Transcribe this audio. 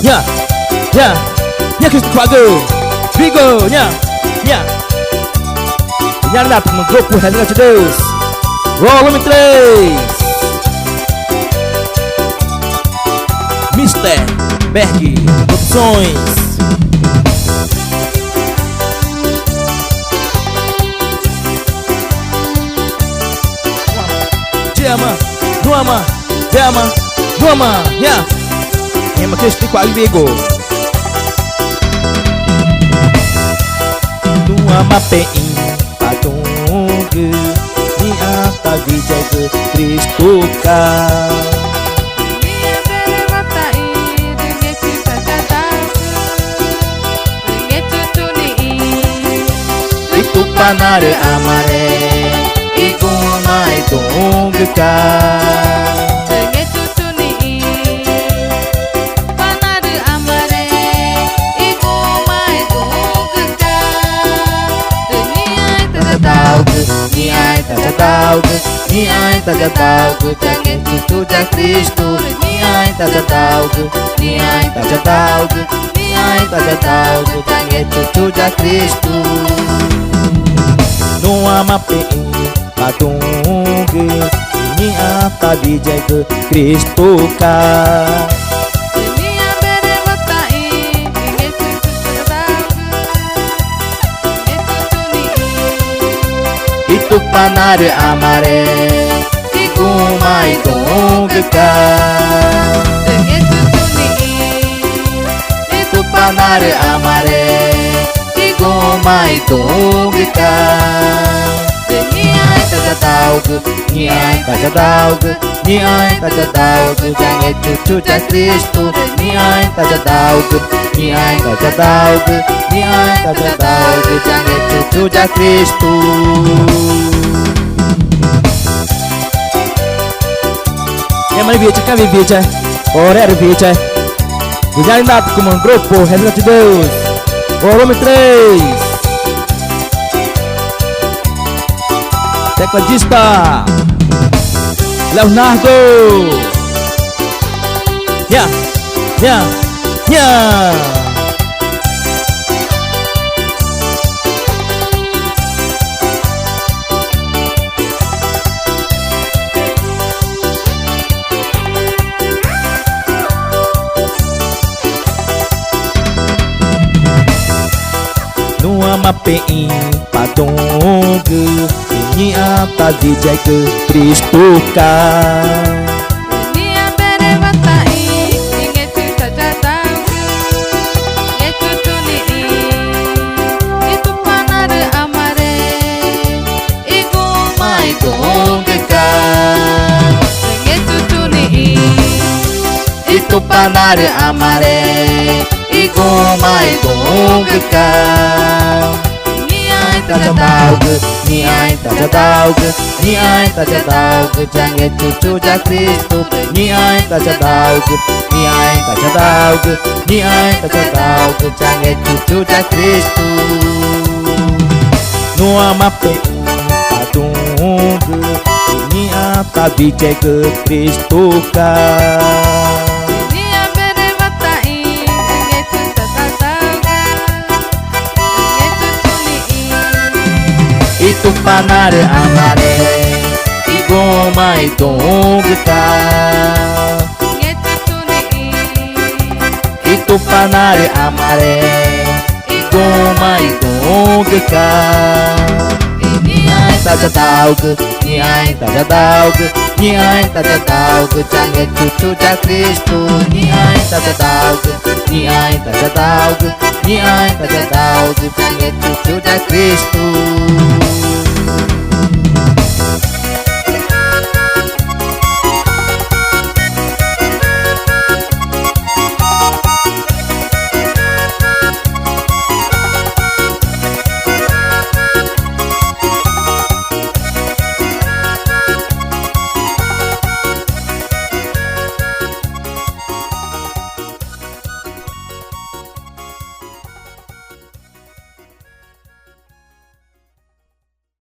nya, nya, nya Kristo keluarga. Vigo, nya, nya. Penyanyi datang menggrup Hendra Cedeus. Volume 3. Mister Berg Produções. Diama, Duama, Diama, Duama, ya. Yang makin sedikit lagi Vigo. Duama PI Patung ni atas dijaga Kristo kau. Itu panare amare iku mai tunggu kau. Ni ai tak tahu ku jangan itu dah Kristus. Ni ai tak tahu ku, ni ai tak tahu ku, ni ai tak tahu ku jangan itu dah Kristus. No amape patung ni apa dijaga Kristus ka. Itu panare amare iku mai tunggu kau. Itu panare amare iku mai tunggu kau. Ni ai tak tahu ku, ni ai tak tahu ku, ni ai tak tahu ku jangan cucu dah Kristus. Ni ai tak tahu ku, ni ai tak tahu ku, ni ai tak tahu ku jangan cucu dah Kristus. Yang mana viaja kan viaja, orang viaja. Viaja nak kumon grupo Hendra Cedeus. Volume 3. Tecladista Leonardo. Ya, ya, ya. Nuama PI Patung ini apa dijaga Kristus kau. Itu panare amare iku mai tunggu kau. Itu panare amare iku mai tunggu kau. Tak tahu ke, ni ai tak tahu ke, ni ai tak tahu ke jangan cucu dah Kristus. Ni ai tak tahu ke, ni ai tak tahu ke, ni ai tak tahu ke jangan cucu dah Kristus. No amape patung ini apa dijaga Kristus kau. Itu panare amare iku mai tunggu kau. Itu panare amare iku mai tunggu kau. Ni ai tak tahu ke, ni ai tak tahu ke, ni ai tak tahu ke jangan cucu dah Kristus. Ni ai tak tahu ke, ni ai tak tahu ke, ni ai tak tahu ke jangan cucu dah Kristus.